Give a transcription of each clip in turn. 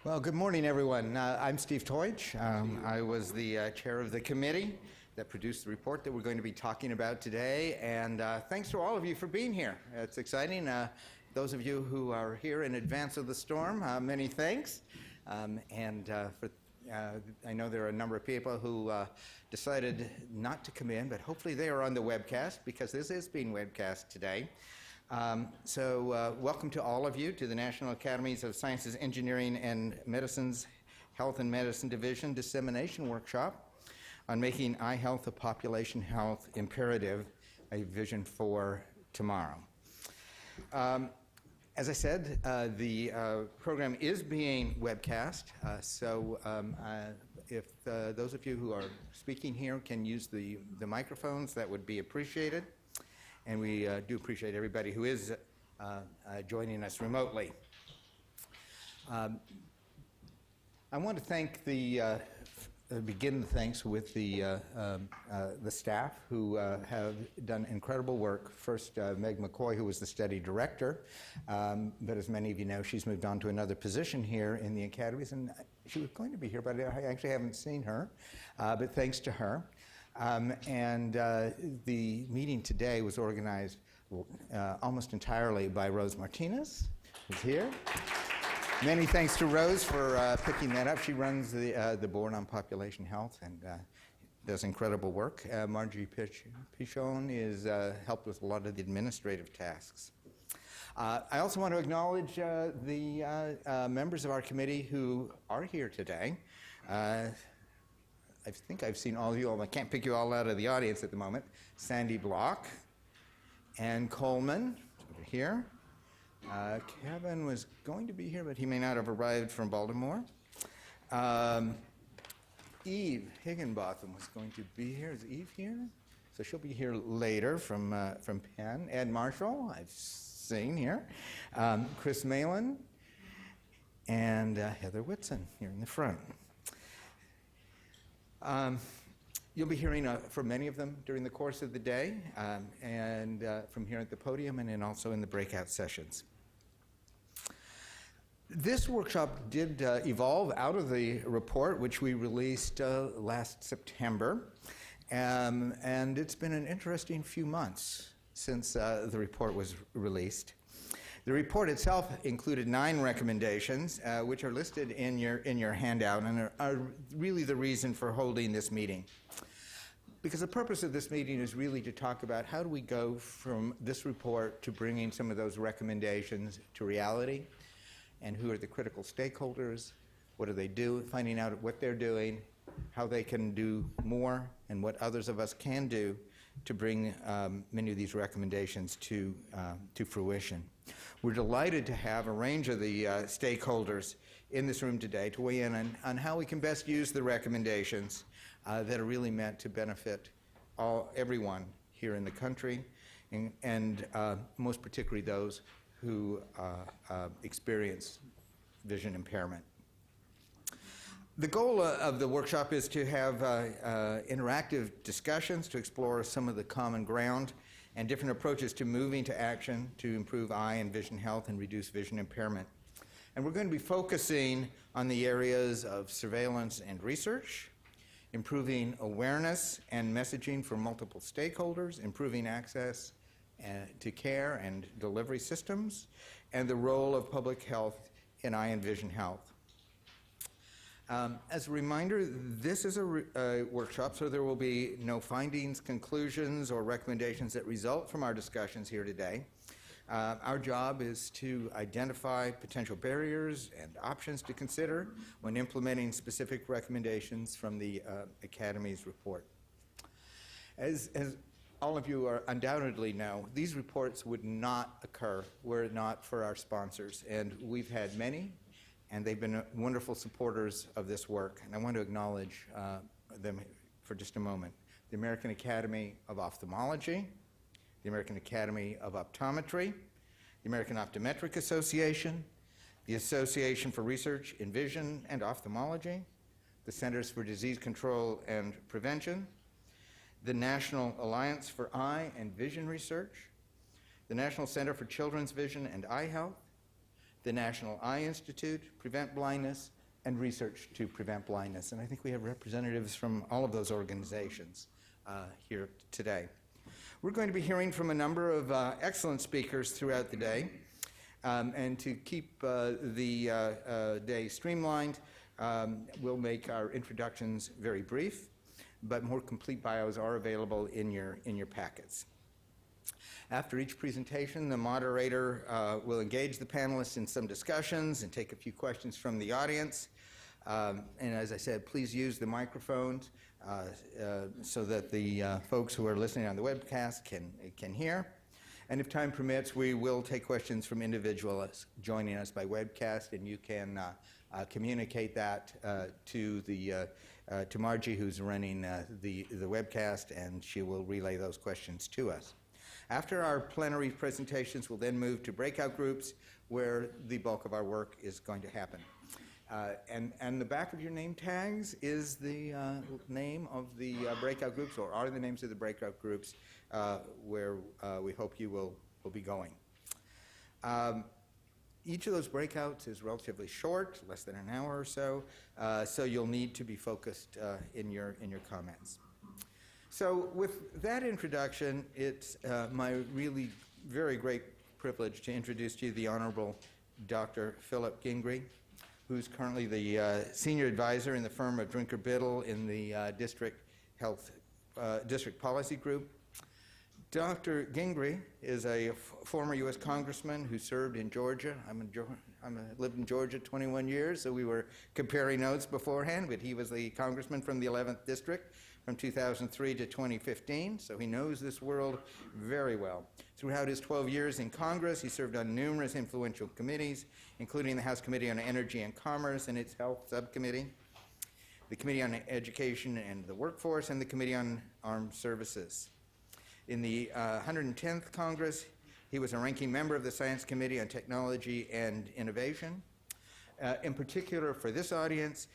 Well, good morning, everyone. I'm Steve Teutsch. I was the chair of the committee that produced the report that we're going to be talking about today, and thanks to all of you for being here. It's exciting. Those of you who are here in advance of the storm, many thanks. I know there are a number of people who decided not to come in, but hopefully they are on the webcast because this is being webcast today. Welcome to all of you to the National Academies of Sciences, Engineering, and Medicine's Health and Medicine Division Dissemination Workshop on making eye health a population health imperative, a vision for tomorrow. As I said, the program is being webcast, if those of you who are speaking here can use the microphones, that would be appreciated. And we do appreciate everybody who is joining us remotely. I want to thank begin the thanks with the staff who have done incredible work. First, Meg McCoy, who was the study director, but as many of you know, she's moved on to another position here in the academies, and she was going to be here, but I actually haven't seen her, but thanks to her. The meeting today was organized almost entirely by Rose Martinez, who's here. Many thanks to Rose for picking that up. She runs the Board on Population Health and does incredible work. Marjorie Pichon is helped with a lot of the administrative tasks. I also want to acknowledge the members of our committee who are here today. I think I've seen all of you. I can't pick you all out of the audience at the moment. Sandy Block, Ann Coleman, over here. Kevin was going to be here, but he may not have arrived from Baltimore. Eve Higginbotham was going to be here. Is Eve here? So she'll be here later from Penn. Ed Marshall, I've seen here. Chris Malin, and Heather Whitson here in the front. You'll be hearing from many of them during the course of the day, and from here at the podium and then also in the breakout sessions. This workshop did evolve out of the report, which we released last September, and it's been an interesting few months since the report was released. The report itself included 9 recommendations, which are listed in your handout and are really the reason for holding this meeting. Because the purpose of this meeting is really to talk about how do we go from this report to bringing some of those recommendations to reality, and who are the critical stakeholders, what do they do, finding out what they're doing, how they can do more, and what others of us can do to bring many of these recommendations to fruition. We're delighted to have a range of the stakeholders in this room today to weigh in on how we can best use the recommendations that are really meant to benefit everyone here in the country, and most particularly those who experience vision impairment. The goal of the workshop is to have interactive discussions to explore some of the common ground and different approaches to moving to action to improve eye and vision health and reduce vision impairment. And we're going to be focusing on the areas of surveillance and research, improving awareness and messaging for multiple stakeholders, improving access to care and delivery systems, and the role of public health in eye and vision health. As a reminder, this is a workshop, so there will be no findings, conclusions, or recommendations that result from our discussions here today. Our job is to identify potential barriers and options to consider when implementing specific recommendations from the Academy's report. As all of you undoubtedly know, these reports would not occur were it not for our sponsors, and we've had many, and they've been wonderful supporters of this work, and I want to acknowledge them for just a moment. The American Academy of Ophthalmology, the American Academy of Optometry, the American Optometric Association, the Association for Research in Vision and Ophthalmology, the Centers for Disease Control and Prevention, the National Alliance for Eye and Vision Research, the National Center for Children's Vision and Eye Health, the National Eye Institute, Prevent Blindness, and Research to Prevent Blindness. And I think we have representatives from all of those organizations here today. We're going to be hearing from a number of excellent speakers throughout the day. And to keep the day streamlined, we'll make our introductions very brief, but more complete bios are available in your packets. After each presentation, the moderator will engage the panelists in some discussions and take a few questions from the audience. And as I said, please use the microphones so that the folks who are listening on the webcast can hear. And if time permits, we will take questions from individuals joining us by webcast, and you can communicate that to Margie, who's running the webcast, and she will relay those questions to us. After our plenary presentations, we'll then move to breakout groups where the bulk of our work is going to happen. And the back of your name tags is the name of the breakout groups, or are the names of the breakout groups where we hope you will be going. Each of those breakouts is relatively short, less than an hour or so, so you'll need to be focused in your comments. So with that introduction, it's my really very great privilege to introduce to you the Honorable Dr. Philip Gingrey, who's currently the senior advisor in the firm of Drinker Biddle in the District Policy Group. Dr. Gingrey is a former U.S. congressman who served in Georgia. I lived in Georgia 21 years, so we were comparing notes beforehand, but he was the congressman from the 11th District from 2003 to 2015, so he knows this world very well. Throughout his 12 years in Congress, he served on numerous influential committees, including the House Committee on Energy and Commerce and its Health Subcommittee, the Committee on Education and the Workforce, and the Committee on Armed Services. In the 110th Congress, he was a ranking member of the Science Committee on Technology and Innovation. In particular, for this audience,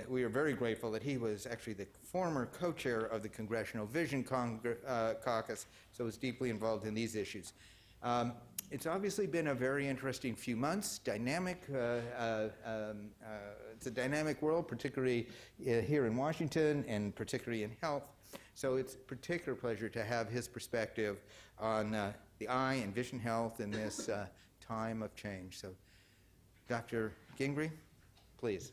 we are very grateful that he was actually the former co-chair of the Congressional Vision Caucus, so was deeply involved in these issues. It's obviously been a very interesting few months, dynamic. It's a dynamic world, particularly here in Washington and particularly in health. So it's a particular pleasure to have his perspective on the eye and vision health in this time of change. So Dr. Gingrey, please.